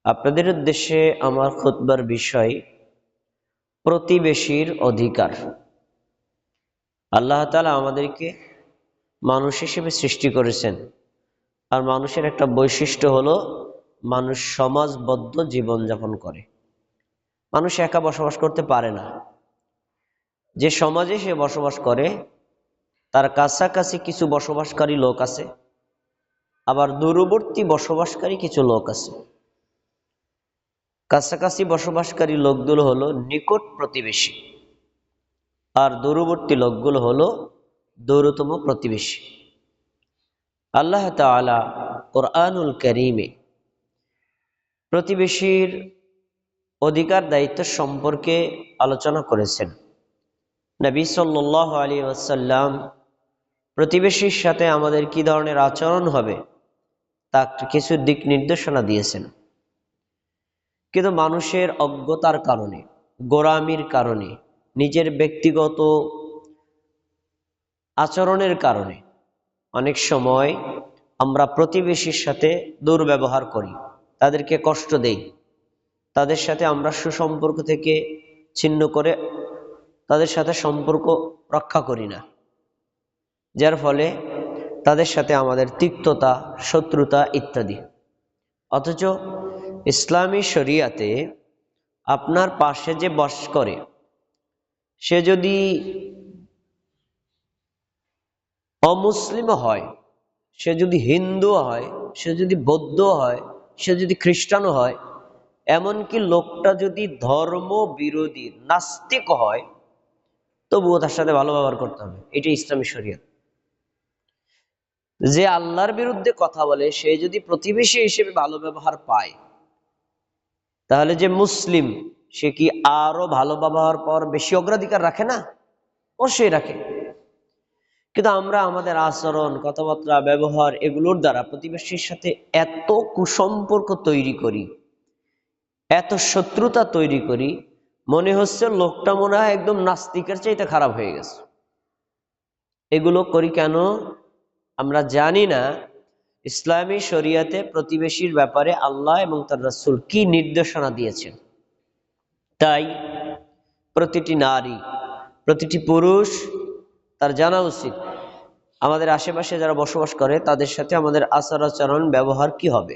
আপনাদের উদ্দেশ্যে আমার খুতবার বিষয় প্রতিবেশীর অধিকার। আল্লাহ তাআলা আমাদেরকে মানুষ হিসেবে সৃষ্টি করেছেন, আর মানুষের একটা বৈশিষ্ট্য হলো মানুষ সমাজবদ্ধ জীবনযাপন করে। মানুষ একা বসবাস করতে পারে না। যে সমাজে সে বসবাস করে তার কাছাকাছি কিছু বসবাসকারী লোক আছে, আবার দূরবর্তী বসবাসকারী কিছু লোক আছে। কাছাকাছি বসবাসকারী লোকগুলো হলো নিকট প্রতিবেশী, আর দূরবর্তী লোকগুলো হলো দূরতম প্রতিবেশী। আল্লাহ তাআলা কুরআনুল কারীমে প্রতিবেশীর অধিকার দায়িত্ব সম্পর্কে আলোচনা করেছেন। নবী সাল্লাল্লাহু আলাইহি ওয়াসাল্লাম প্রতিবেশীর সাথে আমাদের কি ধরনের আচরণ হবে তা কিছু দিক নির্দেশনা দিয়েছেন। কিন্তু মানুষের অজ্ঞতার কারণে, গোঁড়ামির কারণে, নিজের ব্যক্তিগত আচরণের কারণে অনেক সময় আমরা প্রতিবেশীর সাথে দুর্ব্যবহার করি, তাদেরকে কষ্ট দেই, তাদের সাথে আমরা সুসম্পর্ক থেকে ছিন্ন করে তাদের সাথে সম্পর্ক রক্ষা করি না, যার ফলে তাদের সাথে আমাদের তিক্ততা, শত্রুতা ইত্যাদি। অথচ ইসলামী শরিয়াতে আপনার পাশে যে বাস করে সে যদি অমুসলিম হয়, সে যদি হিন্দু হয়, সে যদি বৌদ্ধ হয়, সে যদি খ্রিস্টানও হয়, এমনকি লোকটা যদি ধর্ম বিরোধী নাস্তিক হয়, তবুও তার সাথে ভালো ব্যবহার করতে হবে। এটি ইসলামী শরিয়ত। যে আল্লাহর বিরুদ্ধে কথা বলে সে যদি প্রতিবেশী হিসেবে ভালো ব্যবহার পায়, তাহলে যে মুসলিম সে কি আরো ভালো ব্যবহার পাওয়ার বেশি অগ্রাধিকার রাখে না? অবশ্যই রাখে। কিন্তু আমরা আমাদের আচরণ, কথাবার্তা, ব্যবহার এগুলোর দ্বারা প্রতিবেশীর সাথে এত কুসম্পর্ক তৈরি করি, এত শত্রুতা তৈরি করি, মনে হচ্ছে লোকটা মনে হয় একদম নাস্তিকের চাইতে খারাপ হয়ে গেছে। এগুলো করি কেন? আমরা জানি না ইসলামী শরিয়াতে প্রতিবেশীর ব্যাপারে আল্লাহ এবং তার রাসূল কি নির্দেশনা দিয়েছেন। তাই প্রতিটি নারী, প্রতিটি পুরুষ তার জানা উচিত আমাদের আশেপাশে যারা বসবাস করে তাদের সাথে আমাদের আচার আচরণ, ব্যবহার কি হবে।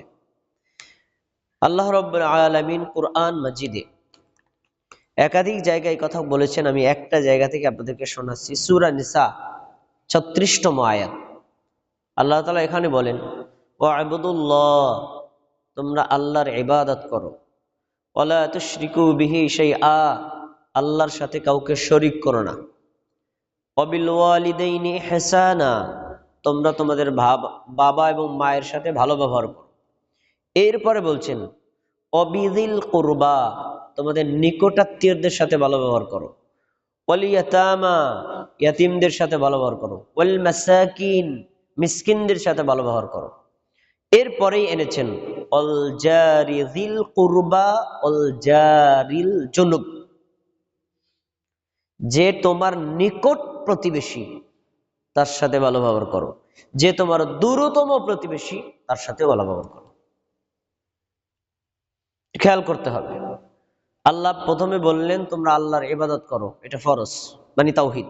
আল্লাহ রাব্বুল আলামিন কুরআন মাজিদে একাধিক জায়গায় কথা বলেছেন। আমি একটা জায়গা থেকে আপনাদেরকে শোনাচ্ছি। সূরা নিসা 36তম আয়াত। আল্লাহ তাআলা এখানে বলেন, ওয়া'বুদুল্লাহ, তোমরা আল্লাহর ইবাদত করো, ওয়ালা তুশরিকু বিহি শাইআ, আল্লাহর সাথে কাউকে শরীক করো না, ওয়াবিল ওয়ালিদাইনি ইহসানা, তোমরা তোমাদের বাবা এবং মায়ের সাথে ভালো ব্যবহার করো। এরপরে বলছেন অবিযিল কুরবা, তোমাদের নিকটাত্মীয়দের সাথে ভালো ব্যবহার করো, ওয়াল ইয়াতামা, ইয়াতিমদের সাথে ভালো ব্যবহার করো, ওয়াল মাসাকিন, মিসকিনদের সাথে ভালো ব্যবহার করো। এরপরেই এনেছেন অল জারি যিল কুরবা অল জারিল জুনুব, যে তোমার নিকট প্রতিবেশী তার সাথে ভালো ব্যবহার করো, যে তোমার দূরতম প্রতিবেশী তার সাথে ভালো ব্যবহার করো। খেয়াল করতে হবে। আল্লাহ প্রথমে বললেন তোমরা আল্লাহর ইবাদত করো, এটা ফরজ, মানে তাওহীদ।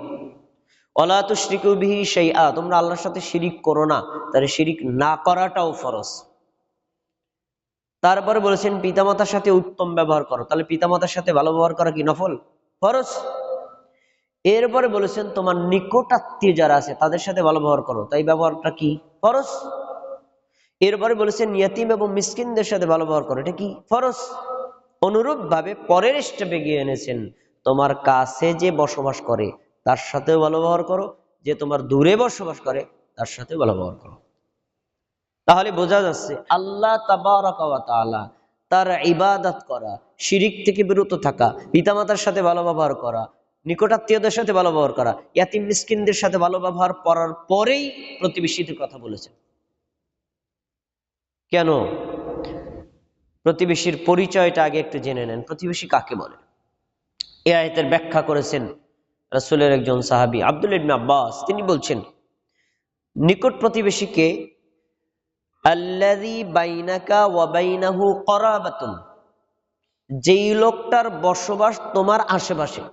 ওয়ালা তুশরিকু বিহি শাইআ, তোমরা আল্লাহর সাথে শিরিক করো না, তাহলে শিরিক না করাটাও ফরজ। তারপরে বলেছেন পিতামাতার সাথে উত্তম ব্যবহার করো, তাহলে পিতামাতার সাথে ভালো ব্যবহার করা কি নফল? ফরজ। এরপরে বলেছেন তোমার নিকটাত্মীয় যারা আছে তাদের সাথে ভালো ব্যবহার করো, তাই ব্যবহারটা কি? ফরজ। এরপরে বলেছেন ইয়াতিম এবং মিসকিনদের সাথে ভালো ব্যবহার করো, এটা কি? ফরজ। অনুরূপ ভাবে পরের স্টেপে গিয়ে এনেছেন তোমার কাছে যে বসবাস করে তার সাথেও ভালো ব্যবহার করো, যে তোমার দূরে বসবাস করে তার সাথে ভালো ব্যবহার করো। তাহলে বোঝা যাচ্ছে আল্লাহ তাবারাকা ওয়া তাআলা তার ইবাদত করা, শিরিক থেকে বিরত থাকা, পিতামাতার সাথে ভালো ব্যবহার করা, নিকটাত্মীয়দের সাথে ভালো ব্যবহার করা, ইয়াতিম মিসকিনদের সাথে ভালো ব্যবহার করার পরেই প্রতিবেশীদের কথা বলেছেন। কেন? প্রতিবেশীর পরিচয়টা আগে একটু জেনে নেন। প্রতিবেশী কাকে বলে? এই আয়াতের ব্যাখ্যা করেছেন রাসূলের একজন সাহাবী আব্দুল্লাহ ইবনে আব্বাস। তিনি বলছেন নিকট প্রতিবেশীকে আল্লাযী বাইনাকা ওয়া বাইনাহু করাবাতুন, যেই লোকটার বসবাস তোমার আশেপাশে,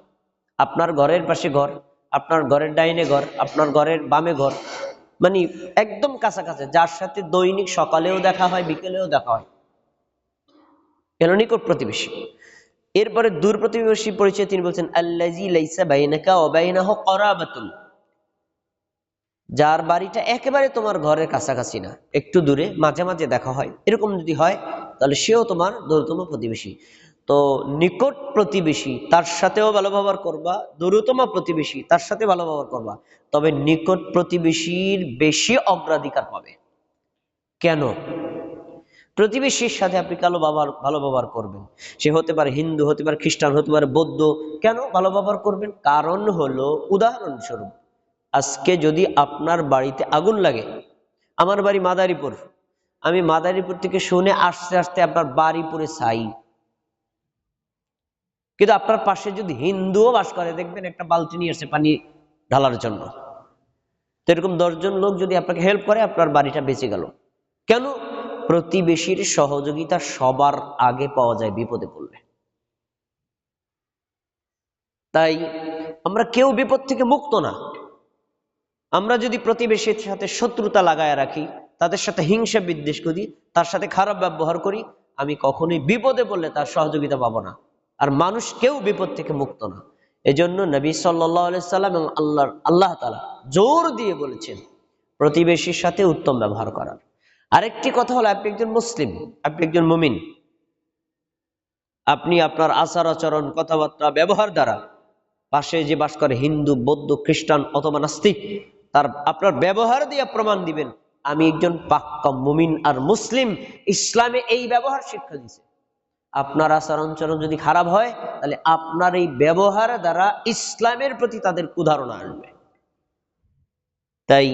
আপনার ঘরের পাশে ঘর, আপনার ঘরের ডাইনে ঘর, আপনার ঘরের বামে ঘর, মানে একদম কাছাকাছি, যার সাথে দৈনিক সকালেও দেখা হয় বিকেলেও দেখা হয়, এর নিকট প্রতিবেশী। এরপরে দূর প্রতিবেশী পরিচয় তিনি বলছেন আল্লাযী লাইসা বাইনাকা ওয়া বাইনাহু করাবাতুন, যার বাড়িটা একেবারে তোমার ঘরের কাছাকাছি না, একটু দূরে, মাঝে মাঝে দেখা হয়, এরকম যদি হয় তাহলে সেও তোমার দূরতম প্রতিবেশী। তো নিকট প্রতিবেশী তার সাথেও ভালো ব্যবহার করবা, দূরতম প্রতিবেশী তার সাথে ভালো ব্যবহার করবা, তবে নিকট প্রতিবেশীর বেশি অগ্রাধিকার পাবে। কেন? প্রতিবেশীর সাথে আপনি ভালো ব্যবহার করবেন, সে হতে পারে হিন্দু, হতে পারে খ্রিস্টান, হতে পারে বৌদ্ধ। কেন ভালো ব্যবহার করবেন? কারণ হলো, উদাহরণস্বরূপ, আজকে যদি আপনার বাড়িতে আগুন লাগে, আমার বাড়ি মাদারীপুর, আমি মাদারীপুর থেকে শুনে আসতে আসতে আপনার বাড়ি পুরে ছাই, কিন্তু আপনার পাশে যদি হিন্দুও বাস করে, দেখবেন একটা বালতি নিয়ে আসছে পানি ঢালার জন্য। তো এরকম 10 জন লোক যদি আপনাকে হেল্প করে, আপনার বাড়িটা বেঁচে গেল। কেন? প্রতিবেশীর সহযোগিতা সবার আগে পাওয়া যায় বিপদে পড়লে। তাই আমরা কেউ বিপদ থেকে মুক্ত না। আমরা যদি প্রতিবেশীর সাথে শত্রুতা লাগায় রাখি, তাদের সাথে হিংসা বিদ্বেষ করি, তার সাথে খারাপ ব্যবহার করি, আমি কখনোই বিপদে পড়লে তার সহযোগিতা পাবো না। আর মানুষ কেউ বিপদ থেকে মুক্ত না। এজন্য নবী সাল্লাল্লাহু আলাইহি সাল্লাম এবং আল্লাহ তাআলা জোর দিয়ে বলেছেন প্রতিবেশীর সাথে উত্তম ব্যবহার করার। আরেকটি কথা হলো, আপনি একজন মুসলিম, আপনি একজন মুমিন, আপনি আপনার আচার আচরণ, কথাবার্তা, ব্যবহার দ্বারা পাশে যে বাস করে হিন্দু, বৌদ্ধ, খ্রিস্টান অথবা নাস্তিক, তার আপনার ব্যবহার দিয়ে প্রমাণ দিবেন আমি একজন পাক্কা মুমিন আর মুসলিম। ইসলামে এই ব্যবহার শিক্ষা দিয়েছে। আপনার আচরণ আচরণ যদি খারাপ হয়, তাহলে আপনার এই ব্যবহার দ্বারা ইসলামের প্রতি তাদের কুধারণা আসবে। তাই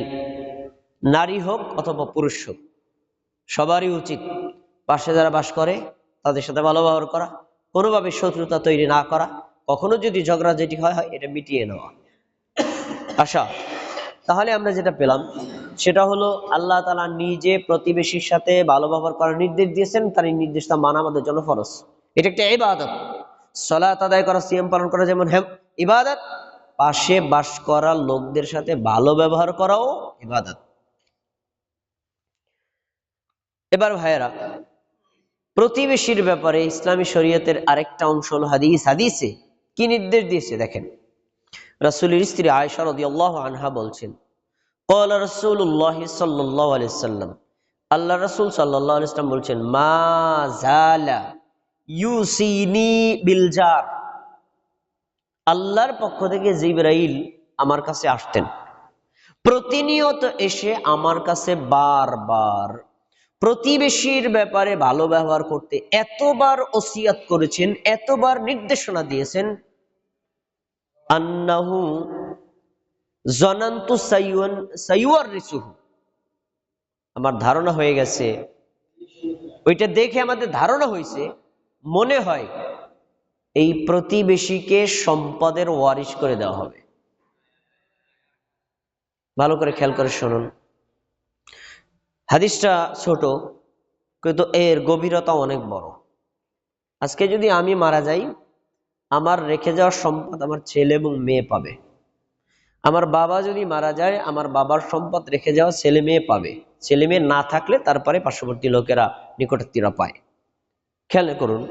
নারী হোক অথবা পুরুষ হোক, সবারই উচিত পাশে যারা বাস করে তাদের সাথে ভালো ব্যবহার করা, কোনোভাবে শত্রুতা তৈরি না করা, কখনো যদি ঝগড়া যেটি হয় এটা মিটিয়ে নেওয়া। আশা, তাহলে আমরা যেটা পেলাম সেটা হলো, আল্লাহ তাআলা নিজে প্রতিবেশীর সাথে ভালো ব্যবহার করার নির্দেশ দিয়েছেন, তার এই নির্দেশটা মানা আমাদের জন্য ফরজ। এটা একটা ইবাদত। সালাত আদায় করা, সিয়াম পালন করা যেমন ইবাদত, পাশে বাস করা লোকদের সাথে ভালো ব্যবহার করাও ইবাদত। এবার ভাইয়েরা, প্রতিবেশীর ব্যাপারে ইসলামী শরীয়তের আরেকটা অংশ হলো হাদিস। হাদিসে কি নির্দেশ দিয়েছে দেখেন। রাসূলের স্ত্রী আয়েশা রাদিয়াল্লাহু আনহা বলছেন, ক্বালা রাসূলুল্লাহ সাল্লাল্লাহু আলাইহি সাল্লাম, আল্লাহ রাসূল সাল্লাল্লাহু আলাইহি সাল্লাম বলছেন, মা জালা ইউসিনি বিল জার, আল্লাহর পক্ষ থেকে জিবরাইল আমার কাছে আসতেন, প্রতিনিয়ত এসে আমার কাছে বারবার প্রতিবেশীর ব্যাপারে ভালো ব্যবহার করতে এতবার ওসিয়াত করেছেন, এতবার নির্দেশনা দিয়েছেন, আন্নাহু জানান্তু সাইওয়ারিসুহু, আমার ধারণা হয়ে গেছে, ওইটা দেখে আমাদের ধারণা হয়েছে, মনে হয় এই প্রতিবেশীকে সম্পদের ওয়ারিশ করে দেওয়া হবে। ভালো করে খেয়াল করে শুনুন, হাদিসটা ছোট কিন্তু এর গভীরতা অনেক বড়। আজকে যদি আমি মারা যাই, আমার রেখে যাওয়ার সম্পদ আমার ছেলে এবং মেয়ে পাবে। আমার বাবা যদি মারা যায়, আমার বাবার সম্পদ রেখে যাওয়া ছেলে মেয়ে পাবে। ছেলে মেয়ে না থাকলে তারপরে পার্শ্ববর্তী লোকেরা, নিকটাত্মীয়রা পায়। খেয়াল করুন,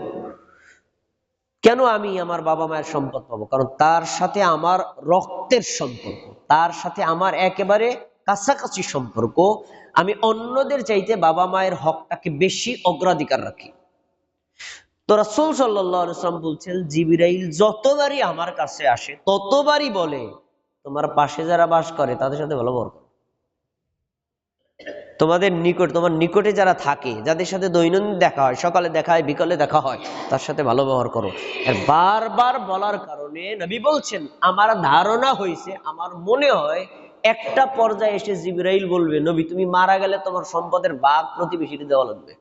কেন আমি আমার বাবা মায়ের সম্পদ পাবো? কারণ তার সাথে আমার রক্তের সম্পর্ক, তার সাথে আমার একেবারে কাছাকাছি সম্পর্ক। আমি অন্যদের চাইতে বাবা মায়ের হকটাকে বেশি অগ্রাধিকার রাখি। তো রাসূল সাল্লাল্লাহু আলাইহি ওয়াসাল্লাম বলছেন, জিবরাইল যতবারই আমার কাছে আসে ততবারই বলে, তোমার পাশে যারা বাস করে তাদের সাথে ভালো ব্যবহার করো। তোমাদের নিকট, তোমার নিকটে যারা থাকে, যাদের সাথে দৈনন্দিন দেখা হয়, সকালে দেখা হয়, বিকালে দেখা হয়, তার সাথে ভালো ব্যবহার করো। আর বারবার বলার কারণে নবী বলছেন, আমার ধারণা হয়েছে, আমার মনে হয় একটা পর্যায়ে এসে জিবরাইল বলবে, নবী তুমি মারা গেলে তোমার সম্পদের ভাগ প্রতিবেশীকে দেওয়া লাগবে।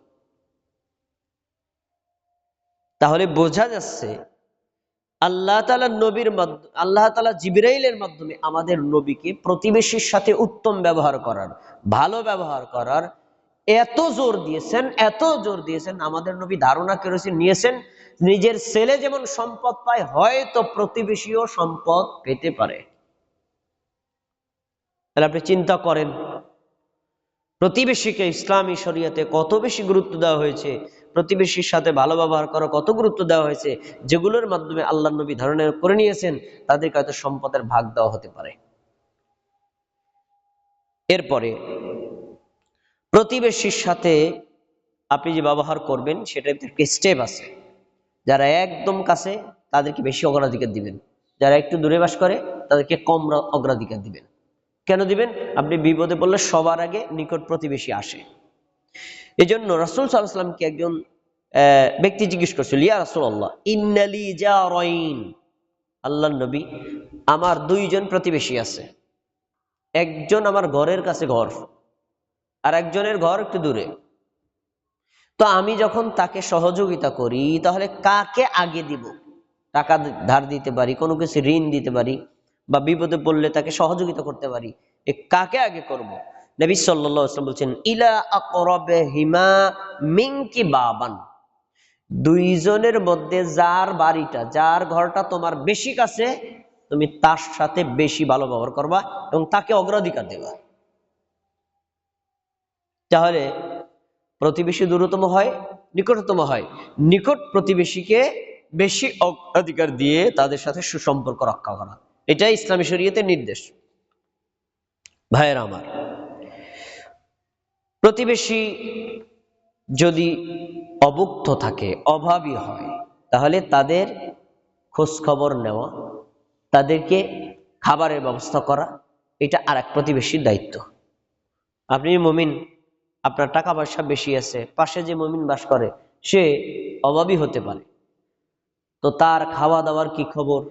তাহলে বোঝা যাচ্ছে আল্লাহ তাআলা নবীর মাধ্যমে, আল্লাহ তাআলা জিবরাইলের মাধ্যমে আমাদের নবীকে প্রতিবেশীর সাথে উত্তম ব্যবহার করার, ভালো ব্যবহার করার এত জোর দিয়েছেন, আমাদের নবী ধারণা করেছেন, নিয়েছেন, নিজের ছেলে যেমন সম্পদ পায়, হয়তো প্রতিবেশীও সম্পদ পেতে পারে। তাহলে আপনি চিন্তা করেন, প্রতিবেশীকে ইসলামী শরীয়তে কত বেশি গুরুত্ব দেওয়া হয়েছে, প্রতিবেশীর সাথে ভালো ব্যবহার করা কত গুরুত্ব দেওয়া হয়েছে, যেগুলোর মাধ্যমে আল্লাহ নবী ধারণা করে নিয়েছেন তাদেরকে হয়তো সম্পদের ভাগ দেওয়া হতে পারে। এরপরে প্রতিবেশীর সাথে আপনি যে ব্যবহার করবেন সেটার একটা স্টেপ আছে। যারা একদম কাছে তাদেরকে বেশি অগ্রাধিকার দিবেন, যারা একটু দূরে বাস করে তাদেরকে কম অগ্রাধিকার দিবেন। কেন দিবেন? আপনি বিপদে পড়লে সবার আগে নিকট প্রতিবেশী আসে। এই জন্য রাসূল সাল্লাল্লাহু আলাইহি ওয়াসাল্লামকে একজন ব্যক্তি জিজ্ঞেস করছিল, ইয়া রাসূলুল্লাহ ইন্নালি জারাইন, আল্লাহর নবী, আমার দুইজন প্রতিবেশী আছে, একজন আমার ঘরের কাছে ঘর আর একজনের ঘর একটু দূরে। তো আমি যখন তাকে সহযোগিতা করি তাহলে কাকে আগে দিব? টাকা ধার দিতে পারি, কোনো কিছু ঋণ দিতে পারি, বা বিপদে পড়লে তাকে সহযোগিতা করতে পারি, এ কাকে আগে করব? নবী সাল্লাল্লাহু আলাইহি ওয়াসাল্লাম বলছেন, ইলা আকরাবিহিমা মিনকি বাবান, দুইজনের মধ্যে যার বাড়িটা, যার ঘরটা তোমার বেশি কাছে, তুমি তার সাথে বেশি ভালো ব্যবহার করবা এবং তাকে অগ্রাধিকার দেবা। তাহলে প্রতিবেশী দূরতম হয়, নিকটতম হয়, নিকট প্রতিবেশীকে বেশি অগ্রাধিকার দিয়ে তাদের সাথে সুসম্পর্ক রক্ষা করা, এটাই ইসলামী শরীয়তের নির্দেশ। ভাইয়েরা আমার, প্রতিবেশী যদি অভুক্ত থাকে, অভাবী হয়, তাহলে তাদের খোঁজ খবর নেওয়া, তাদেরকে খাবারের ব্যবস্থা করা, এটা আর এক প্রতিবেশীর দায়িত্ব। আপনি মুমিন, আপনার টাকা পয়সা বেশি আছে, পাশে যে মুমিন বাস করে সে অভাবী হতে পারে, তো তার খাওয়া দাওয়ার কি খবর,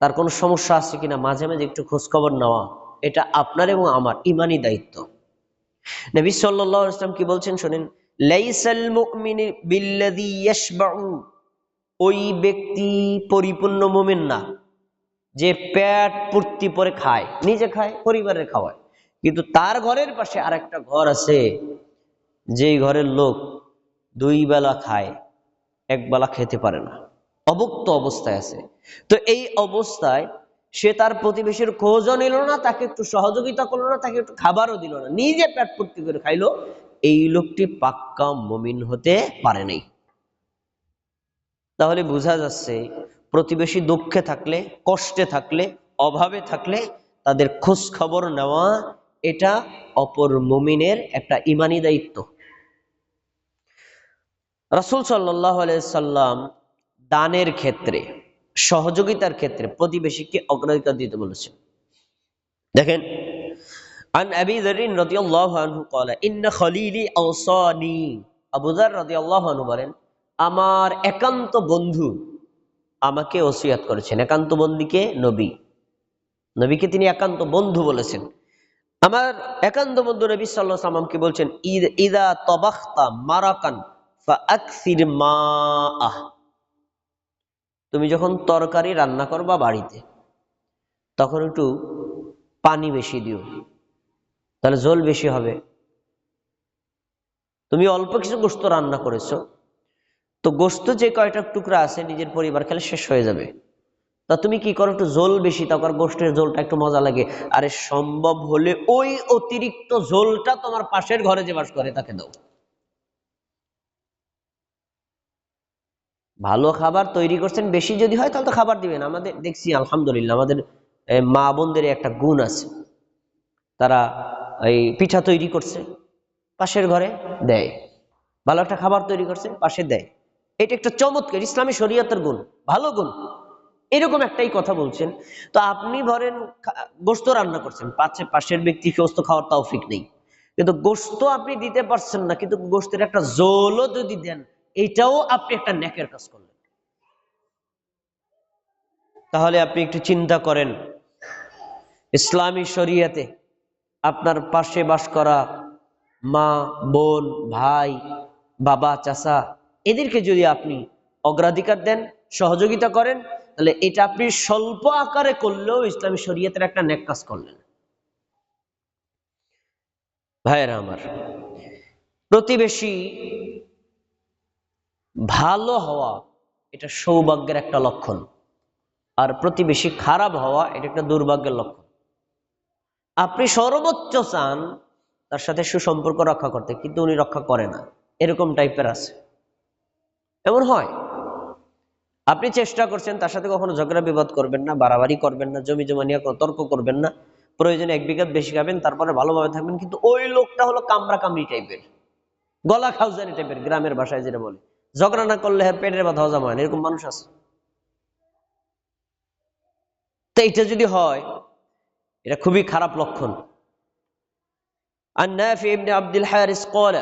তার কোনো সমস্যা আছে কিনা মাঝে মাঝে একটু খোঁজ খবর নেওয়া, এটা আপনার এবং আমার ইমানি দায়িত্ব। নবী সাল্লাল্লাহু আলাইহি ওয়াসাল্লাম কি বলছেন শুনেন, লাইসাল মুমিনু বিল্লাযী ইয়াশবাউ, ওই ব্যক্তি পরিপূর্ণ মুমিন না যে পেট পূর্তি করে খায়, নিজে খায়, পরিবারের খাওয়ায়, কিন্তু তার ঘরের পাশে আরেকটা ঘর আছে, যেই ঘরের লোক দুই বেলা খায়, এক বেলা খেতে পারে না, অভুক্ত অবস্থায় আছে। তো এই অবস্থায় সে তার প্রতিবেশীর খোঁজও নিল না, তাকে একটু সহযোগিতা করলো না, তাকে একটু খাবারও দিল না, নিজে পেট পূর্তি করে খাইলো, এই লোকটি পাক্কা মুমিন হতে পারে নাই। তাহলে বোঝা যাচ্ছে প্রতিবেশী দুঃখে থাকলে, কষ্টে থাকলে, অভাবে থাকলে তাদের খোঁজ খবর নেওয়া, এটা অপর মুমিনের একটা ইমানি দায়িত্ব। রাসূল সাল্লাল্লাহু আলাইহি সাল্লাম দানের ক্ষেত্রে, সহযোগিতার ক্ষেত্রে প্রতিবেশীকে অগ্রাধিকার দিতে বলেছেন। দেখেন, আন আবি যর রাদিয়াল্লাহু আনহু قال ان خليلي اوصاني, আবু যর রাদিয়াল্লাহু আনহু বলেন, আমার একান্ত বন্ধু আমাকে ওসিয়ত করেছেন। একান্ত বন্ধুকে নবীকে তিনি একান্ত বন্ধু বলেছেন। আমার একান্ত বন্ধু নবী সাল্লাল্লাহু আলাইহি ওয়াসাল্লামকে বলছেন, ইদা তাবাখতা মারাকান ফাআকসির মাআহ, তুমি যখন তরকারি রান্না করবা বাড়িতে, তখন একটু পানি বেশি দিও, তাহলে ঝোল বেশি হবে। তুমি অল্প কিছু গোশত রান্না করেছো, তো গোশত যে কয়টা টুকরা আছে নিজের পরিবার খেলে শেষ হয়ে যাবে, তা তুমি কি করো, একটু ঝোল বেশি, তখন গোশতের ঝোলটা একটু মজা লাগে, আরে সম্ভব হলে ওই অতিরিক্ত ঝোলটা তোমার পাশের ঘরে যে বাস করে তাকে দাও। ভালো খাবার তৈরি করছেন, বেশি যদি হয় তাহলে তো খাবার দিবেন। আমাদের দেখছি আলহামদুলিল্লাহ আমাদের মা বোনদের একটা গুণ আছে, তারা এই পিঠা তৈরি করছে, পাশের ঘরে দেয়, ভালো একটা খাবার তৈরি করছে, পাশে দেয়। এটা একটা চমৎকার ইসলামী শরীয়তের গুণ, ভালো গুণ। এরকম একটাই কথা বলছেন, তো আপনি ধরেন গোশত রান্না করছেন, পাশের ব্যক্তি গোশত খাওয়ার তৌফিক নেই, কিন্তু গোশত আপনি দিতে পারছেন না, কিন্তু গোশতের একটা ঝোলও যদি দেন, এটাও আপনি একটা নেকের কাজ করলেন। তাহলে আপনি একটু চিন্তা করেন, ইসলামী শরীয়তে আপনার পাশে বাস করা মা, বোন, ভাই, বাবা, চাচা, এদেরকে যদি আপনি অগ্রাধিকার দেন, সহযোগিতা করেন, তাহলে এটা আপনি স্বল্প আকারে করলেও ইসলামী শরীয়তের একটা নেক কাজ করলেন। ভাইয়েরা আমার, প্রতিবেশী ভালো হওয়া এটা সৌভাগ্যের একটা লক্ষণ, আর প্রতিবেশী খারাপ হওয়া এটা একটা দুর্ভাগ্যের লক্ষণ। আপনি সর্বোচ্চ চান তার সাথে সুসম্পর্ক রক্ষা করতে, কিন্তু উনি রক্ষা করে না, এরকম টাইপের আছে, এমন হয়। আপনি চেষ্টা করছেন তার সাথে কখনো ঝগড়া বিবাদ করবেন না, বাড়াবাড়ি করবেন না, জমি জমা নিয়ে কোনো তর্ক করবেন না, প্রয়োজনে 1 বিঘা বেশি খাবেন, তারপরে ভালোভাবে থাকবেন, কিন্তু ওই লোকটা হলো কামড়া কামড়ি টাইপের, গলা খাউজানি টাইপের, গ্রামের ভাষায় যেটা বলে, ঝগড়া না করলে পেটের ব্যথা হজম হয় না, এরকম মানুষ আছে। তো এটা যদি হয় এটা খুবই খারাপ লক্ষণ। আর নাফি ইবনে আব্দুল হারিস قال,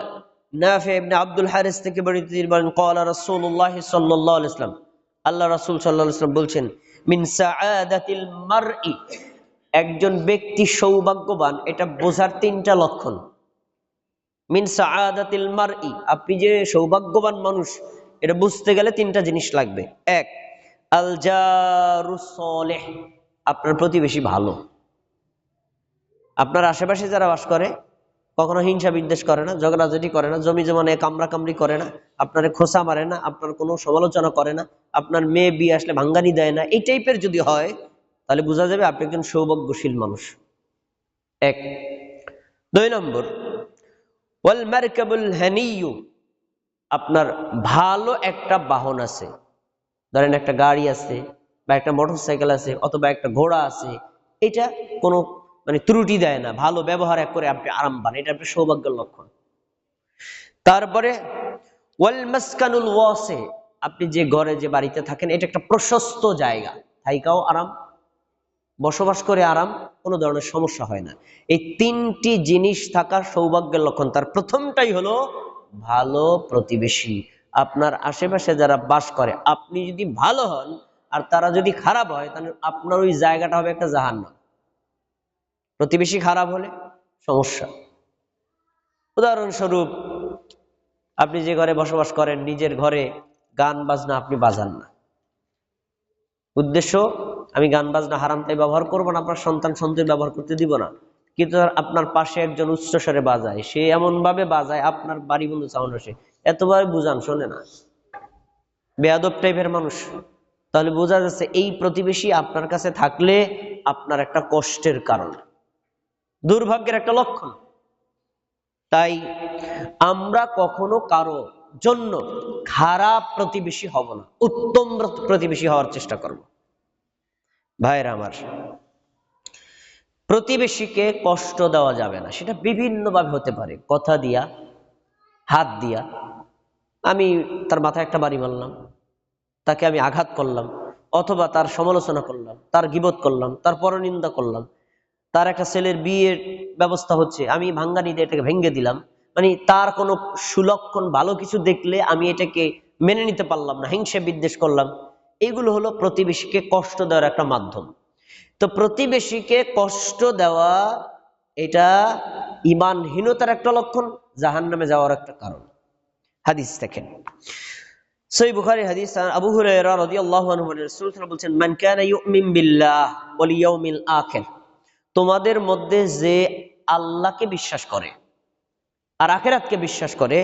নাফি ইবনে আব্দুল হারিস থেকে বর্ণিত তিনি বলেন قال রাসূলুল্লাহ সাল্লাল্লাহু আলাইহি ওয়াসাল্লাম, আল্লাহ রাসূল সাল্লাল্লাহু আলাইহি ওয়াসাল্লাম বলছেন, মিন সাআদাতিল মারই, একজন ব্যক্তি সৌভাগ্যবান এটা বোঝার 3টা লক্ষণ। মিন সাআদাতিল মারই, আপনি যে সৌভাগ্যবান মানুষ এটা বুঝতে গেলে 3টা জিনিস লাগবে। 1, আল জারুস সালিহ, আপনার প্রতিবেশী ভালো, আপনার আশেপাশে যারা বাস করে কখনো হিংসা বিদ্বেষ করে না, ঝগড়াঝাটি করে না, জমি জমা নিয়ে কামড়া কামড়ি করে না, আপনার খোসা মারে না, আপনার কোনো সমালোচনা করে না, আপনার মেয়ে বিয়ে আসলে ভাঙ্গানি দেয় না, এই টাইপের যদি হয় তাহলে বোঝা যাবে আপনি একজন সৌভাগ্যশীল মানুষ। 1। 2 নম্বর, ওয়াল মারকাবুল হানিয়্যু, আপনার ভালো একটা বাহন আছে, ধরেন একটা গাড়ি আছে বা একটা মোটরসাইকেল আছে অথবা একটা ঘোড়া আছে, এটা কোনো ত্রুটি দেয় না, ভালো ব্যবহার করে আপনি আরাম পান, এটা আপনার সৌভাগ্যের লক্ষণ। তারপরে ওয়াল মাসকানুল ওয়াসি, আপনি যে ঘরে যে বাড়িতে থাকেন এটা একটা প্রশস্ত জায়গা, থাইকাও আরাম, বসবাস করে আরাম, কোনো ধরনের সমস্যা হয় না। এই 3টি জিনিস থাকা সৌভাগ্যের লক্ষণ। তার প্রথমটাই হলো ভালো প্রতিবেশী। আপনার আশেপাশে যারা বাস করে আপনি যদি ভালো হন আর তারা যদি খারাপ হয় তাহলে আপনার ওই জায়গাটা হবে একটা জাহান্নাম। প্রতিবেশী খারাপ হলে সমস্যা। উদাহরণস্বরূপ, আপনি যে ঘরে বসবাস করেন নিজের ঘরে গান বাজনা আপনি বাজান না, উদ্দেশ্য আমি গান বাজনা হারামটাই ব্যবহার করবো না, আপনার সন্তান সন্ততি ব্যবহার করতে দিব না, কিন্তু আপনার পাশে একজন উচ্চস্বরে বাজায়, সে এমন ভাবে বাজায় আপনার বাড়ি বন্ধু সাউন্ড আসে, এতবার বুঝান শোনে না, বেয়াদব টাইপের মানুষ, তাহলে বোঝা যাচ্ছে এই প্রতিবেশী আপনার কাছে থাকলে আপনার একটা কষ্টের কারণ, দুর্ভাগ্যের একটা লক্ষণ। তাই আমরা কখনো কারো জন্য খারাপ প্রতিবেশী হব না, উত্তম প্রতিবেশী হওয়ার চেষ্টা করব। ভাইরা আমার, প্রতিবেশীকে কষ্ট দেওয়া যাবে না, সেটা বিভিন্নভাবে হতে পারে, কথা দিয়া, হাত দিয়া, আমি তার মাথায় একটা বাড়ি মারলাম, তাকে আমি আঘাত করলাম, অথবা তার সমালোচনা করলাম, তার গীবত করলাম, তার পরনিন্দা করলাম, তার একটা ছেলের বিয়ের ব্যবস্থা হচ্ছে আমি ভাঙ্গানি দিয়ে এটাকে ভেঙ্গে দিলাম, তার কোনো সুলক্ষণ ভালো কিছু দেখলে আমি এটাকে মেনে নিতে পারলাম না, হিংসা বিদ্বেষ করলাম, এগুলো হলো প্রতিবেশীকে কষ্ট দেওয়ার একটা মাধ্যম। তো প্রতিবেশীকে কষ্ট দেওয়া এটা ঈমানহীনতার একটা লক্ষণ, জাহান্নামে যাওয়ার একটা কারণ। হাদিস দেখেন, সহিহ বুখারী হাদিস, আবু হুরায়রা রাদিয়াল্লাহু আনহু রাসূল বলেছেন, মান কানা ইউমিন বিল্লাহ ওয়াল ইয়াউমিল আখির, তোমাদের মধ্যে যে আল্লাহকে বিশ্বাস করে আর আখিরাতকে বিশ্বাস করে,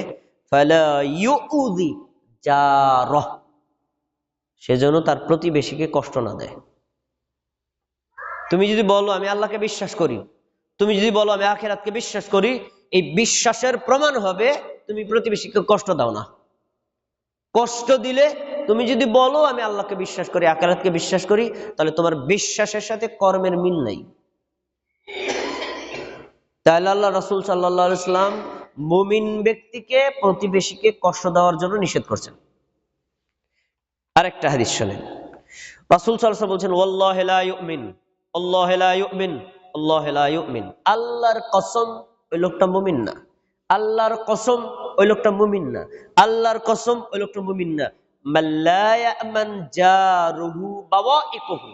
ফালা ইউযি জারহ, সেজন্য তার প্রতিবেশীকে কষ্ট না দেয়। তুমি যদি বলো আমি আল্লাহকে বিশ্বাস করি, তুমি যদি বলো আমি আখিরাতকে বিশ্বাস করি, এই বিশ্বাসের প্রমাণ হবে তুমি প্রতিবেশীকে কষ্ট দাও না। কষ্ট দিলে, তুমি যদি বলো আমি আল্লাহকে বিশ্বাস করি, আখিরাতকে বিশ্বাস করি, তাহলে তোমার বিশ্বাসের সাথে কর্মের মিল নাই। তাহলে আল্লাহ রাসূল সাল্লাল্লাহু আলাইহি ওয়াসাল্লাম মুমিন ব্যক্তিকে প্রতিবেশীকে কষ্ট দেওয়ার জন্য নিষেধ করছেন। আরেকটা হাদিস শুনেন, রাসূল সাল্লাল্লাহু আলাইহি ওয়াসাল্লাম বলছেন, ওয়াল্লাহি লা ইউমিন, আল্লাহি লা ইউমিন, আল্লাহি লা ইউমিন, আল্লাহর কসম ওই লোকটা মুমিন না, আল্লাহর কসম ওই লোকটা মুমিন না, আল্লাহর কসম ওই লোকটা মুমিন না, মাল্লা ইয়ামান জারুহু বাওয়াইকুহু,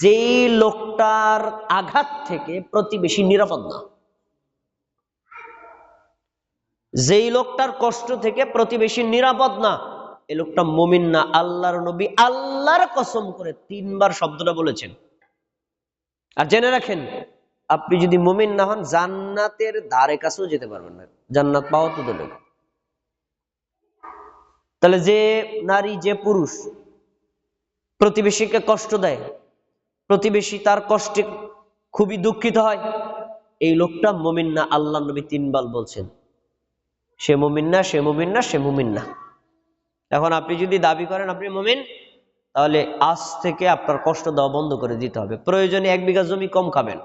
যেই লোকটার আঘাত থেকে প্রতিবেশী নিরাপদ না, যেই লোকটার কষ্ট থেকে প্রতিবেশী নিরাপদ না, এই লোকটা মুমিন না। আল্লাহর নবী আল্লাহর কসম করে 3 বার শব্দটা বলেছেন। আর জেনে রাখেন, আপনি যদি মুমিন না হন জান্নাতের ধারে কাছেও যেতে পারবেন না, জান্নাত পাওয়া তো দূরের কথা। তাহলে যে নারী যে পুরুষ প্রতিবেশীকে কষ্ট দেয়, প্রতিবেশী তার কষ্টে খুবই দুঃখিত হয়, এই লোকটা মুমিন না। আল্লাহ নবী 3 বার বলছেন সে মুমিন না, সে মুমিন না, সে মুমিন না। এখন আপনি যদি দাবি করেন আপনি মুমিন, তাহলে আজ থেকে আপনার কষ্ট দেওয়া বন্ধ করে দিতে হবে। প্রয়োজনে 1 বিঘা জমি কম খাবেন,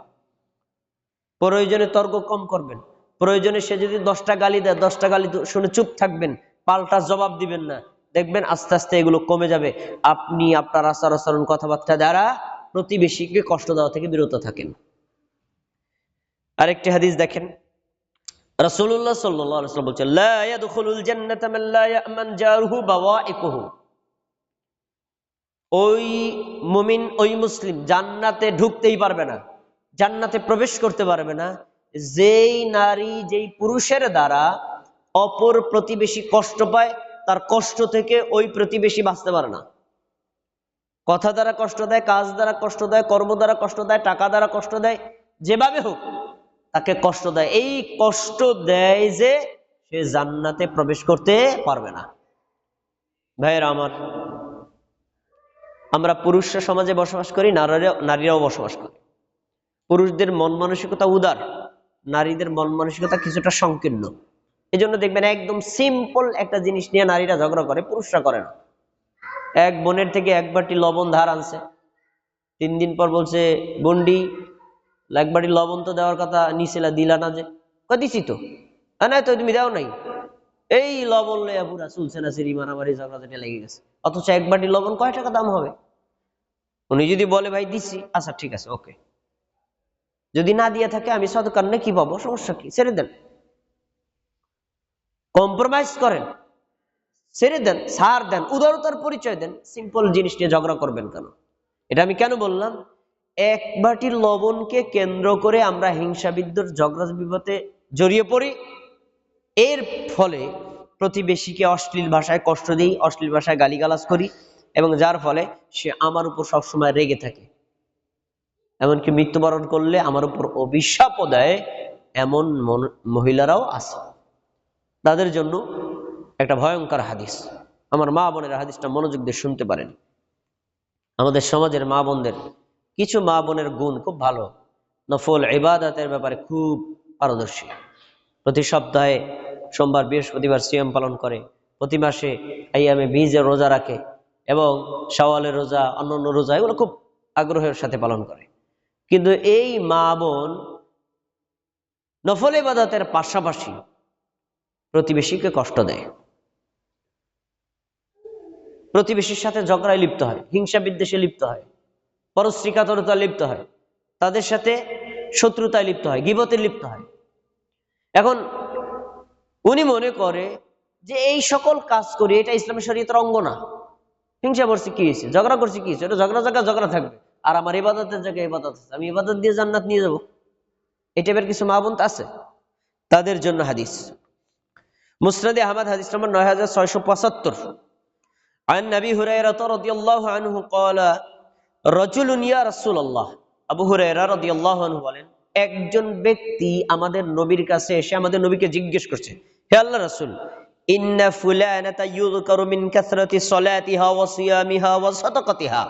প্রয়োজনে তর্ক কম করবেন, প্রয়োজনে সে যদি 10টা গালি দেয় 10টা গালি শুনে চুপ থাকবেন, পাল্টা জবাব দিবেন না। দেখবেন আস্তে আস্তে এগুলো কমে যাবে। আপনি আপনার আচার আচরণ কথাবার্তা দ্বারা প্রতিবেশীকে কষ্ট দেওয়া থেকে বিরত থাকেন। আরেকটি হাদিস দেখেন, রাসূলুল্লাহ সাল্লাল্লাহু আলাইহি ওয়াসাল্লাম বলেন, লা ইয়াদখুলুল জান্নাতা মান লা ইয়ামান জারুহু বাওয়াইকুহু। ওই মুমিন, ওই মুসলিম জান্নাতে ঢুকতেই পারবে না, জান্নাতে প্রবেশ করতে পারবে না যেই নারী যেই পুরুষের দ্বারা অপর প্রতিবেশী কষ্ট পায়, তার কষ্ট থেকে ওই প্রতিবেশী বাঁচতে পারে না। কথা দ্বারা কষ্ট দেয়, কাজ দ্বারা কষ্ট দেয়, কর্ম দ্বারা কষ্ট দেয়, টাকা দ্বারা কষ্ট দেয়, যেভাবে হোক তাকে কষ্ট দেয়। এই কষ্ট দেয় যে সে জান্নাতে প্রবেশ করতে পারবে না। ভাইয়েরা আমার, আমরা পুরুষরা সমাজে বসবাস করি, নারীরাও বসবাস করে। পুরুষদের মন মানসিকতা উদার, নারীদের মন মানসিকতা কিছুটা সংকীর্ণ। এই জন্য দেখবেন একদম সিম্পল একটা জিনিস নিয়ে নারীরা ঝগড়া করে, পুরুষরা করে না। এক বোনের থেকে 1 বাটি লবণ ধার আনছে, 3 দিন পর বলছে, বন্ডি 1 বাটি লবণ তো দেওয়ার কথা নিছিলা, দিলা না যে? দিছি তো। না তো তুমি দাও নাই। এই লবণ লইয়া পুরা চলছে না, সিঁড়ি মারামারি ঝগড়াঝাটি লেগে গেছে। অথচ 1 বাটি লবণ কয় টাকা দাম হবে? উনি যদি বলে ভাই দিছি, আচ্ছা ঠিক আছে ওকে, যদি না দিয়ে থাকে আমি সদকার নেকি পাবো, সমস্যা কি, ছেড়ে দেন, কম্প্রোমাইজ করেন, ছেড়ে দেন, ছাড় দেন, উদারতার পরিচয় দেন। সিম্পল জিনিস নিয়ে ঝগড়া করবেন কেন? এটা আমি কেন বললাম? 1 বাটি লবণকে কেন্দ্র করে আমরা হিংসা বিদ্বেষ ঝগড়া বিপদে জড়িয়ে পড়ি। এর ফলে প্রতিবেশীকে অশ্লীল ভাষায় কষ্ট দিই, অশ্লীল ভাষায় গালিগালাজ করি, এবং যার ফলে সে আমার উপর সবসময় রেগে থাকে। এমনকি মৃত্যুবরণ করলে আমার উপর অভিশাপও দেয়, এমন মহিলারাও আছে। তাদের জন্য একটা ভয়ঙ্কর হাদিস, আমার মা বোনের হাদিসটা মনোযোগ দিয়ে শুনতে পারেন। আমাদের সমাজের মা বোনদের, কিছু মা বোনের গুণ খুব ভালো, নফল ইবাদতের ব্যাপারে খুব পারদর্শী। প্রতি সপ্তাহে সোমবার বৃহস্পতিবার সিয়াম পালন করে, প্রতি মাসে আইয়ামে বীজের রোজা রাখে, এবং শাওয়ালের রোজা, অন্যান্য রোজা এগুলো খুব আগ্রহের সাথে পালন করে। কিন্তু এই মা বোন নফল ইবাদতের পাশাপাশি প্রতিবেশীকে কষ্ট দেয়, প্রতিবেশীর সাথে ঝগড়ায় লিপ্ত হয়, হিংসা বিদ্বেষে লিপ্ত হয়, পরশ্রীকাতরতায় লিপ্ত হয়, তাদের সাথে শত্রুতায় লিপ্ত হয়, গীবতে লিপ্ত হয়। এখন উনি মনে করে যে এই সকল কাজ করি এটা ইসলামের শরীয়তের অঙ্গ না। হিংসা করছি কি হয়েছে, ঝগড়া করছি কি হয়েছে, এটা ঝগড়া জায়গা ঝগড়া থাকবে, আর আমার ইবাদতের জায়গায় ইবাদত আছে, আমি ইবাদত দিয়ে জান্নাত নিয়ে যাব। এই টাইপের কিছু মা বোন আছে, তাদের জন্য হাদিস মুসনাদে আহমদ হাদিস নম্বর 9675। عن أبي هريرة رضي الله عنه قال رجل يا رسول الله। আবু হুরায়রা রাদিয়াল্লাহু আনহু বলেন, একজন ব্যক্তি আমাদের নবীর কাছে এসে আমাদের নবীকে জিজ্ঞেস করছে, হে আল্লাহর রাসূল, ইন্না ফুলানাতা ইউযকারু মিন কাসরাতি সলাতিহা ওয়া সিয়ামিহা ওয়া সাদাকাতিহা।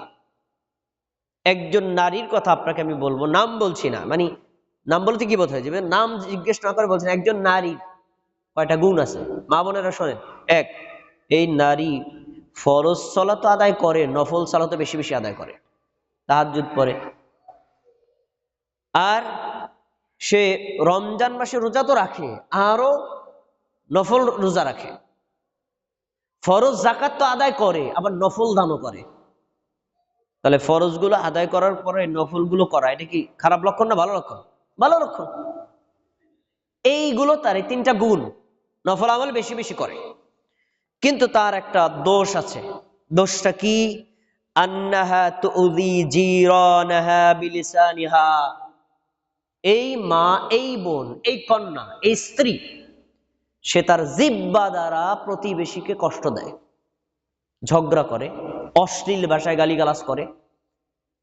একজন নারীর কথা আপনাকে আমি বলবো, নাম বলছি না, মানে নাম বলতে কি বোঝায়, যে নাম জিজ্ঞেস না করে বলছেন একজন নারীর কয়টা গুণ আছে। মা বোনেরা শোনেন, 1, এই নারী ফরজ সালাত আদায় করে, নফল সালাত বেশি বেশি আদায় করে, তাহাজ্জুদ পড়ে, আর সে রমজান মাসে রোজা তো রাখে, আরো নফল রোজা রাখে, ফরজ যাকাত তো আদায় করে, আবার নফল দানও করে। তাহলে ফরজ গুলো আদায় করার পরে নফল গুলো করা, এটা কি খারাপ লক্ষণ না ভালো লক্ষণ? ভালো লক্ষণ। এইগুলো তার 3টা গুণ, নফল আমল বেশি বেশি করে। কিন্তু তার একটা দোষ আছে। দোষটা কি? আন্নাহা তুযি জিরানাহা বিলিসানিহা। এই মা, এই বোন, এই কন্যা, এই স্ত্রী, সে তার জিহ্বা দ্বারা প্রতিবেশীকে কষ্ট দেয়, ঝগড়া করে, অশ্লীল ভাষায় গালিগালাজ করে,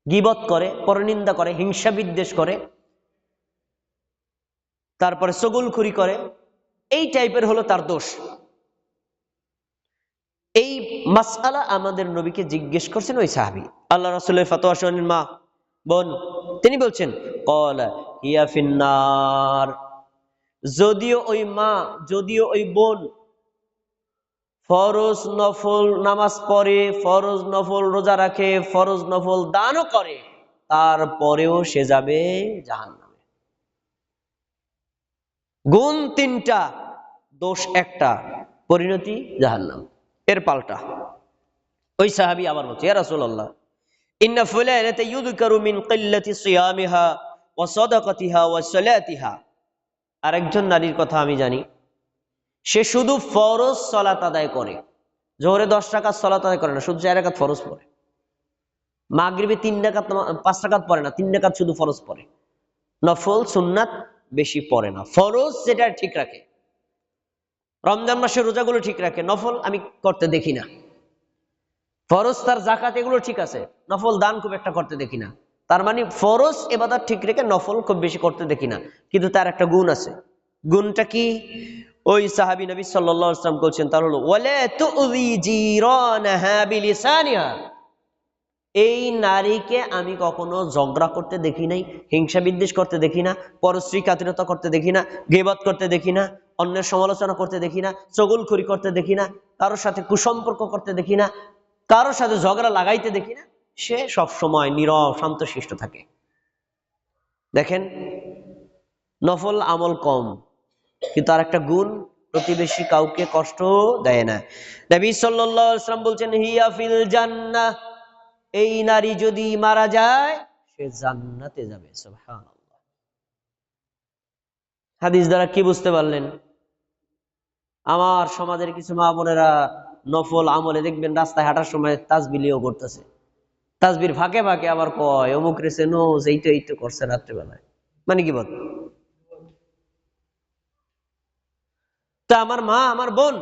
গীবত করে, পরনিন্দা করে, হিংসা বিদ্বেষ করে, তারপরে চগলখড়ি করে, এই টাইপের হলো তার দোষ। এই মাসআলা আমাদের নবীকে জিজ্ঞেস করছেন ওই সাহাবী। আল্লাহ রাসূলের ফতোয়া শুনেন মা বোন, তিনি বলছেন ক্বালা হিয়া ফিন্নার। যদিও ওই মা, যদিও ওই বোন ফরজ নফল নামাজ পড়ে, ফরজ নফল রোজা রাখে, ফরজ নফল দানও করে, তারপরেও সে যাবে জাহান্নামে। গুণ 3টা, দোষ 1টা, পরিণতি জাহান্নাম। এর পাল্টা ওই সাহাবী আবার বলছে, ইয়া রাসূলুল্লাহ ইন্না ফুলানাতা ইউযকারু মিন কিল্লাতি সিয়ামিহা ওয়া সাদাকাতিহা ওয়া সালাতিহা। আরেকজন নারীর কথা আমি জানি, সে শুধু ফরজ সালাত আদায় করে, জোহরে 10 রাকাত সালাত আদায় করে না, শুধু 4 রাকাত ফরজ পড়ে। মাগরিবে 3 রাকাত 5 রাকাত পড়ে না, 3 রাকাত শুধু ফরজ পড়ে, নফল সুন্নাত বেশি পড়ে না। ফরজ যেটা ঠিক রাখে, রমজান মাসের রোজাগুলো ঠিক রাখে, নফল আমি করতে দেখি না। ফরজ তার যাকাত এগুলো ঠিক আছে, নফল দান খুব একটা করতে দেখি না। তার মানে ফরজ ইবাদত ঠিক রেখে নফল খুব বেশি করতে দেখি না, কিন্তু তার একটা গুণ আছে। গুণটা কি? ওই সাহাবী নবী সাল্লাল্লাহু আলাইহি ওয়াসাল্লাম বলছেন, তার হলো ওয়ালা তুযি জিরানাহা বিলিসানিহা। এই নারীকে আমি কখনো ঝগড়া করতে দেখি নাই, হিংসা বিদ্বেষ করতে দেখি না, পরশ্রী কাতরতা করতে দেখি না, গীবত করতে দেখি না, অন্যের সমালোচনা করতে দেখি না, চগলখড়ি করতে দেখি না, কারোর সাথে কুসম্পর্ক করতে দেখি না, কারোর সাথে ঝগড়া লাগাইতে দেখি না। সে সব সময় নীরব শান্তশিষ্ট থাকে। দেখেন, নফল আমল কম, কিন্তু আর একটা গুণ, প্রতিবেশী কাউকে কষ্ট দেয় না। নবী সাল্লাল্লাহু আলাইহি ওয়াসাল্লাম বলছেন হিয়া ফিল জান্নাহ। এই নারী যদি মারা যায় সে জান্নাতে যাবে। সুবহানাল্লাহ। হাদিস দ্বারা কি বুঝতে পারলেন? আমার সমাজের কিছু মা বোনেরা নফল আমলে দেখবেন রাস্তায় হাঁটার সময় তাসবিলিও করতেছে, তাসবির ফাঁকে ফাঁকে আবার কয় অমুক রেছে নোজ এই তো করছে রাত্রিবেলায়। মানে কি বল? তা আমার মা, আমার বোন,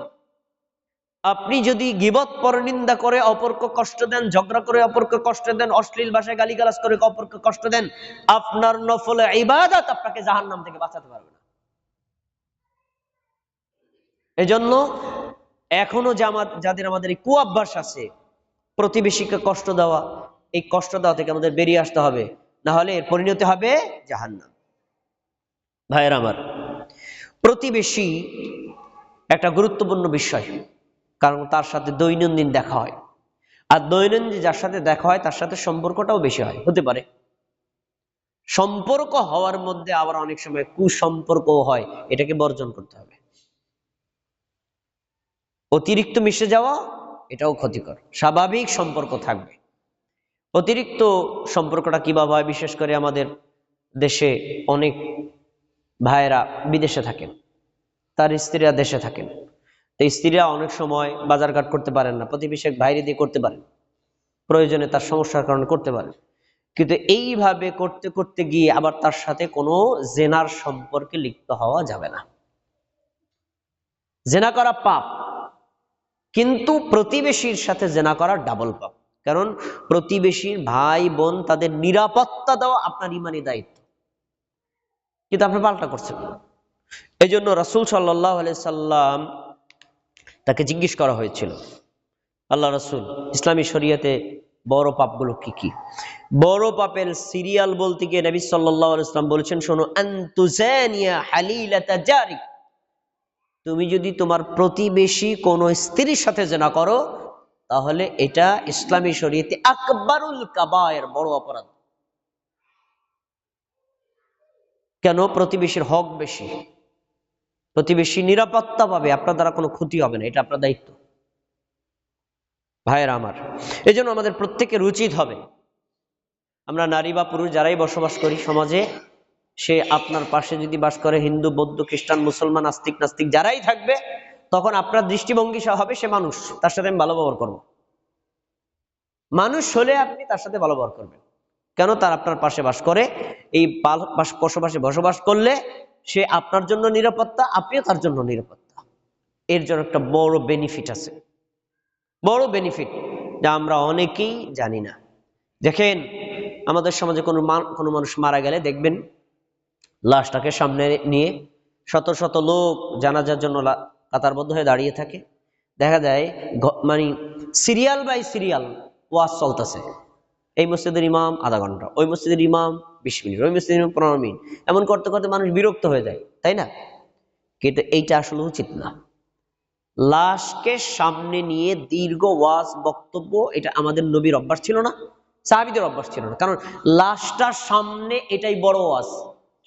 আপনি যদি গীবত পরনিন্দা করে অপরকে কষ্ট দেন, ঝগড়া করে অপরকে কষ্ট দেন, অশ্লীল ভাষায় গালিগালাজ করে অপরকে কষ্ট দেন, আপনার নফল ইবাদত আপনাকে জাহান্নাম থেকে বাঁচাতে পারবে না। এজন্য এখনো যাদের আমাদের এই কুঅভ্যাস আছে প্রতিবেশীকে কষ্ট দেওয়া, এই কষ্ট দেওয়া থেকে আমাদের বেরিয়ে আসতে হবে, না হলে এর পরিণতি হবে জাহান্নাম। ভাইয়ের আমার, প্রতিবেশী একটা গুরুত্বপূর্ণ বিষয়, কারণ তার সাথে দৈনন্দিন দেখা হয়, আর দৈনন্দিন যার সাথে দেখা হয় তার সাথে সম্পর্কটাও বেশি হয়। হতে পারে সম্পর্ক হওয়ার মধ্যে আবার অনেক সময় কুসম্পর্কও হয়, এটাকে বর্জন করতে হবে। অতিরিক্ত মিশে যাওয়া এটাও ক্ষতিকর। স্বাভাবিক সম্পর্ক থাকবে। অতিরিক্ত সম্পর্কটা কিভাবে হয়? বিশেষ করে আমাদের দেশে অনেক ভাইয়েরা বিদেশে থাকেন, তার স্ত্রীরা দেশে থাকেন, তো স্ত্রীরা অনেক সময় বাজারঘাট করতে পারেন না, প্রতিবেশী বাইরে দিয়ে করতে পারেন, প্রয়োজনে তার সমস্যার কারণে করতে পারেন, কিন্তু এইভাবে করতে করতে গিয়ে আবার তার সাথে কোনো জেনার সম্পর্কে লিপ্ত হওয়া যাবে না। জেনা করা পাপ, কিন্তু প্রতিবেশীর সাথে জেনা করা ডাবল পাপ। কারণ প্রতিবেশীর ভাই বোন তাদের নিরাপত্তা দেওয়া আপনার ইমানি দায়িত্ব, কিন্তু আপনি পাল্টা করছেন। এই জন্য রাসূল সাল্লাল্লাহু আলাইহি সাল্লাম তাকে জিজ্ঞেস করা হয়েছিল, আল্লাহ রাসূল, ইসলামী শরীয়তে বড় পাপগুলো কি কি? বড় পাপের সিরিয়াল বলতে গিয়ে নবী সাল্লাল্লাহু আলাইহি সাল্লাম বলেছেন, শোনো, আনতুজানিয়া হালিলাতা জারিক। তুমি যদি তোমার প্রতিবেশী কোন স্ত্রীর সাথে জেনা করো, তাহলে এটা ইসলামী শরীয়তে আকবারুল কাবায়ের, বড় অপরাধ। কেন? প্রতিবেশীর হক বেশি, প্রতিবেশী নিরাপত্তা পাবে, আপনার দ্বারা কোনো ক্ষতি হবে না, এটা আপনার দায়িত্ব। ভাইয়েরা আমার, এই জন্য আমাদের প্রত্যেকের উচিত হবে, আমরা নারী বা পুরুষ যারাই বসবাস করি সমাজে, সে আপনার পাশে যদি বাস করে হিন্দু, বৌদ্ধ, খ্রিস্টান, মুসলমান, আস্তিক, নাস্তিক যারাই থাকবে, তখন আপনার দৃষ্টিভঙ্গি হবে সে মানুষ, তার সাথে আমি ভালো ব্যবহার করবো। মানুষ হলে আপনি তার সাথে ভালো ব্যবহার করবেন। কেন? তার আপনার পাশে বাস করে, এই পাশে বসবাস করলে সে আপনার জন্য নিরাপত্তা, আপনিও তার জন্য নিরাপত্তা। এর জন্য একটা বড় বেনিফিট আছে, বড় বেনিফিট, যা আমরা অনেকেই জানি না। দেখেন, আমাদের সমাজে কোনো মানুষ মারা গেলে দেখবেন লাশটাকে সামনে নিয়ে শত শত লোক জানাজার জন্য কাতারবদ্ধ হয়ে দাঁড়িয়ে থাকে। দেখা যায় মানে সিরিয়াল বাই সিরিয়াল ওয়াজ চলতেছে। এই মসজিদের ইমাম আধা ঘন্টা, ওই মসজিদের ইমাম 20 মিনিট, ওই মসজিদের ইমাম 15 মিনিট, এমন করতে করতে মানুষ বিরক্ত হয়ে যায়, তাই না? কিন্তু এইটা আসলে উচিত না। লাশকে সামনে নিয়ে দীর্ঘ ওয়াজ বক্তব্য, এটা আমাদের নবীর অভ্যাস ছিল না, সাহাবীদের অভ্যাস ছিল না। কারণ লাশটার সামনে এটাই বড় ওয়াজ।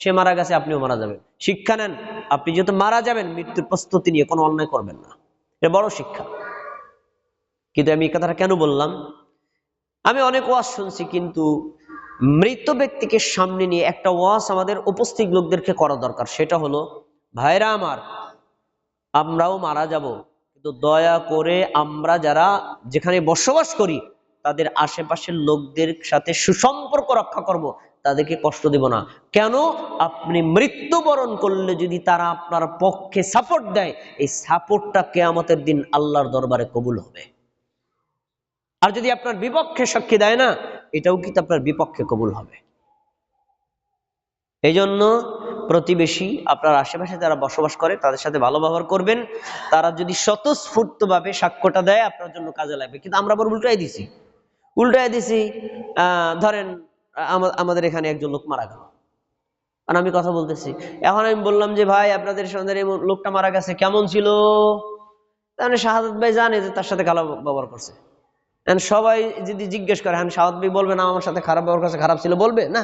সে মারা গেছে, আপনিও মারা যাবেন, শিক্ষা নেন। আপনি যেহেতু মারা যাবেন, মৃত্যুর প্রস্তুতি নিয়ে কোনো অন্যায় করবেন না, এটা বড় শিক্ষা। কিন্তু আমি এই কথাটা কেন বললাম? আমি অনেক ওয়াজ শুনছি, কিন্তু মৃত ব্যক্তিকে সামনে নিয়ে একটা ওয়াজ আমাদের উপস্থিত লোকদেরকে করা দরকার। সেটা হলো, ভাইরা আমার, আমরাও মারা যাব, কিন্তু দয়া করে আমরা যারা যেখানে বসবাস করি তাদের আশেপাশের লোকদের সাথে সুসম্পর্ক রক্ষা করব, তাদেরকে কষ্ট দেব না। কেন? আপনি মৃত্যুবরণ করলে যদি তারা আপনার পক্ষে সাপোর্ট দেয়, এই সাপোর্টটা কিয়ামতের দিন আল্লাহর দরবারে কবুল হবে। আর যদি আপনার বিপক্ষে সাক্ষী দেয় না, এটাও কিন্তু আপনার বিপক্ষে কবুল হবে। এই জন্য প্রতিবেশী, আপনার আশেপাশে যারা বসবাস করে তাদের সাথে ভালো ব্যবহার করবেন। তারা যদি স্বতঃস্ফূর্তভাবে সাক্ষ্যটা দেয়, আপনার জন্য কাজে লাগবে। কিন্তু আমরা বড় উল্টাই দিছি। ধরেন আমাদের এখানে একজন লোক মারা গেল, আর আমি কথা বলতেছি। এখন আমি বললাম যে, ভাই আপনাদের সন্ধানে লোকটা মারা গেছে, কেমন ছিল? তাহলে শাহাদাত ভাই জানে যে তার সাথে খারাপ ব্যবহার করছে। সবাই যদি জিজ্ঞেস করে, হ্যাঁ শাহাদাত ভাই বলবে না আমার সাথে খারাপ ব্যবহার করছে, খারাপ ছিল বলবে না?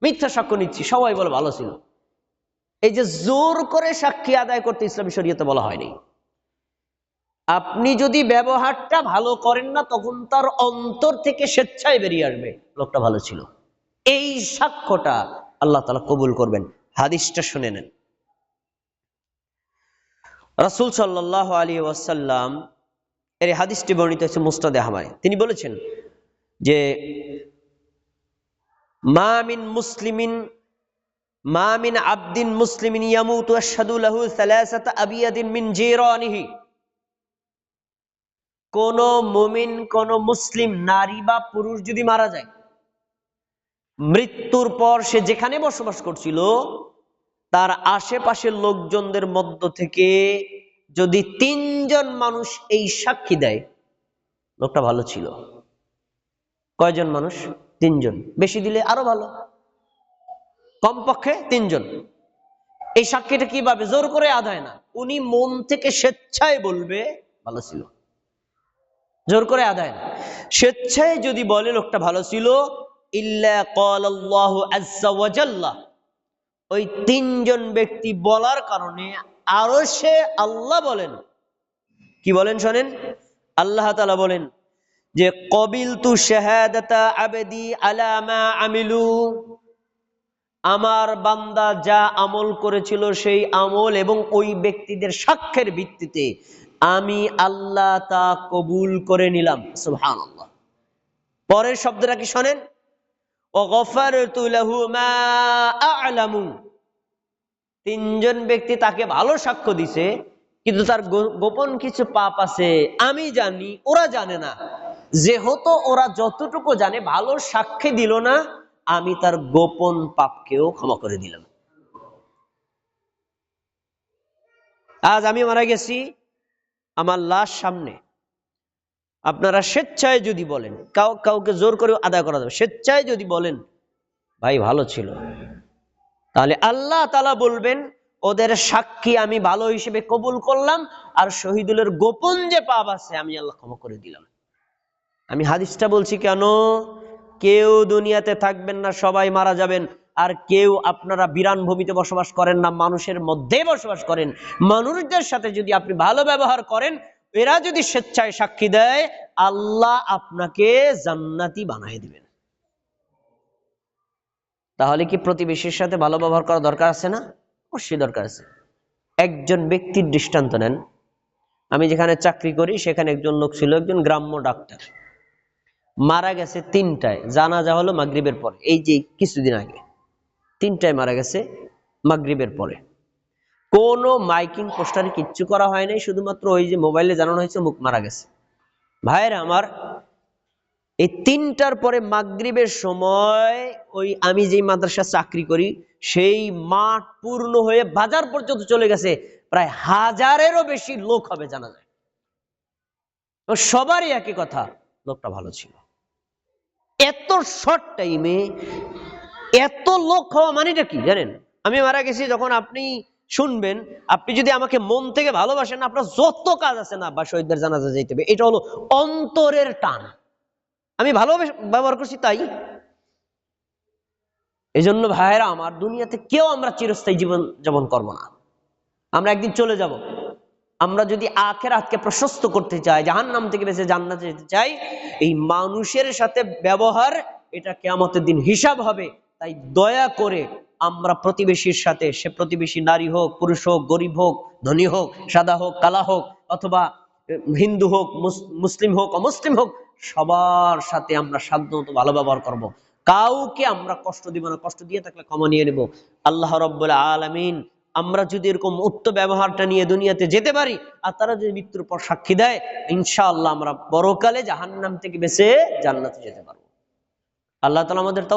মিথ্যা সাক্ষ্য নিচ্ছি, সবাই বলে ভালো ছিল। এই যে জোর করে সাক্ষী আদায় করতে ইসলামী শরীয়তে বলা হয়নি। আপনি যদি ব্যবহারটা ভালো করেন না, তখন তার অন্তর থেকে স্বেচ্ছায় বেরিয়ে আসবে লোকটা ভালো ছিল। এই সাক্ষ্যটা আল্লাহ তাআলা কবুল করবেন। হাদিসটা শুনে নেন। রাসূল সাল্লাল্লাহু আলাইহি ওয়াসাল্লাম এর হাদিসটি বর্ণিত হয়েছে মুসনাদে আহমদে। তিনি বলেছেন যে, মা মিন আবদিন মুসলিমিন ইয়ামুতু আশহাদু লাহু সালাসাতা আবিয়াদিন মিন জিরানিহি। কোন মুমিন, কোন মুসলিম নারী বা পুরুষ যদি মারা যায়, মৃত্যুর পর সে যেখানে বসবাস করছিল তার আশেপাশের লোকজনদের মধ্য থেকে যদি 3 জন মানুষ এই সাক্ষী দেয় লোকটা ভালো ছিল। কয়জন মানুষ? 3 জন। বেশি দিলে আরো ভালো, কমপক্ষে 3 জন। এই সাক্ষীটা কিভাবে? জোর করে আদায় না, উনি মন থেকে স্বেচ্ছায় বলবে ভালো ছিল। জোর করে আদায় না, স্বেচ্ছায় যদি বলে লোকটা ভালো ছিল, ইল্লা ক্বালাল্লাহু আযজা ওয়া জাল্লা, ওই 3 জন ব্যক্তি বলার কারণে আরশে আল্লাহ বলেন, কি বলেন শোনেন, আল্লাহ তাআলা বলেন যে, কবিলতু শাহাদাতা আবদি আলা মা আমিলু, আমার বান্দা যা আমল করেছিল সেই আমল এবং ওই ব্যক্তিদের সাক্ষ্যের ভিত্তিতে আমি আল্লাহ তা কবুল করে নিলাম। সুবহানাল্লাহ। পরের শব্দটা কি শোনেন, ও গফারতু লাহু মা আ'লামু। 3 জন ব্যক্তি তাকে ভালো সাক্ষ্য দিছে, কিন্তু তার গোপন কিছু পাপ আছে, আমি জানি, ওরা জানে না। যেহেতু ওরা যতটুকু জানে ভালো সাক্ষী দিল না, আমি তার গোপন পাপকেও ক্ষমা করে দিলাম। আজ আমি মারা গেছি, আমার লাশ সামনে, আপনারা স্বেচ্ছায় যদি বলেন, কাউকে জোর করে আদায় করা যাবে, স্বেচ্ছায় যদি বলেন ভাই ভালো ছিল, তাহলে আল্লাহ তাআলা বলবেন ওদের সাক্ষী আমি ভালো হিসেবে কবুল করলাম, আর শহীদুলের গোপন যে পাপ আছে আমি আল্লাহ ক্ষমা করে দিলাম। আমি হাদিসটা বলছি কেন? কেউ দুনিয়াতে থাকবেন না, সবাই মারা যাবেন। আর কেউ, আপনারা বিরান ভূমিতে বসবাস করেন না, মানুষের মধ্যে বসবাস করেন। মানুষদের সাথে যদি আপনি ভালো ব্যবহার করেন, এরা যদি স্বেচ্ছায় সাক্ষী দেয়, আল্লাহ আপনাকে জান্নাতি বানিয়ে দিবেন। তাহলে কি প্রতিবেশীর সাথে ভালো ব্যবহার করা দরকার আছে না? অবশ্যই দরকার আছে। একজন ব্যক্তির দৃষ্টান্ত নেন। আমি যেখানে চাকরি করি সেখানে একজন লোক ছিল, একজন গ্রাম্য ডাক্তার, মারা গেছে 3টায়। জানাজা হলো মাগরিবের পরে, এই যে কিছুদিন আগে 3টায় মারা গেছে মাগরিবের পরে। কোনো মাইকিং পোস্টারে কিচ্ছু করা হয় নাই, শুধুমাত্র ওই যে মোবাইলে জানানো হয়েছে মুখ মারা গেছে। ভাইরা আমার, এই 3টার পরে মাগরিবের সময় ওই আমি যেই মাদ্রাসা চাকরি করি সেই মাঠ পূর্ণ হয়ে বাজার পর্যন্ত চলে গেছে, প্রায় 1000-এরও বেশি লোক হবে জানাজায়। সবারই একই কথা, লোকটা ভালো ছিল। এত শর্ট টাইমে এত লোক হওয়া মানেটা কি জানেন? আমি মারা গেছি যখন আপনি শুনবেন, আপনি যদি আমাকে মন থেকে ভালোবাসেন, আপনার যত কাজ আছে না বা শহীদদের জানাজা যাইতে হবে, এটা হলো অন্তরের টান। আমি ভালোবেসে ব্যবহার করছি তাই। এই জন্য ভাইয়েরা আমার, দুনিয়াতে কেউ আমরা চিরস্থায়ী জীবন যাপন করবো না, আমরা একদিন চলে যাব। আমরা যদি আখিরাতকে প্রশস্ত করতে চাই, জাহান্নাম থেকে বেঁচে জান্নাতে যেতে চাই, এই মানুষের সাথে ব্যবহার, এটা কিয়ামতের দিন হিসাব হবে। তাই দয়া করে আমরা প্রতিবেশীর সাথে, সে প্রতিবেশী নারী হোক, পুরুষ হোক, গরিব হোক, ধনী হোক, সাদা হোক, কালা হোক, অথবা হিন্দু হোক, মুসলিম হোক, অমুসলিম হোক, সবার সাথে আমরা সাধ্যমতো ভালো ব্যবহার করব। কাউকে আমরা কষ্ট দিব না, কষ্ট দিয়ে থাকলে ক্ষমা নিয়ে নেব। আল্লাহ রাব্বুল আলামিন আমরা যদি এরকম উত্তম ব্যবহারটা নিয়ে দুনিয়াতে যেতে পারি, আর তারা যদি মৃত্যুর পর সাক্ষী দেয়, ইনশাআল্লাহ আমরা পরকালে জাহান্নাম থেকে বেঁচে জান্নাতে যেতে পারবো। আল্লাহ তাআলা আমাদের তাও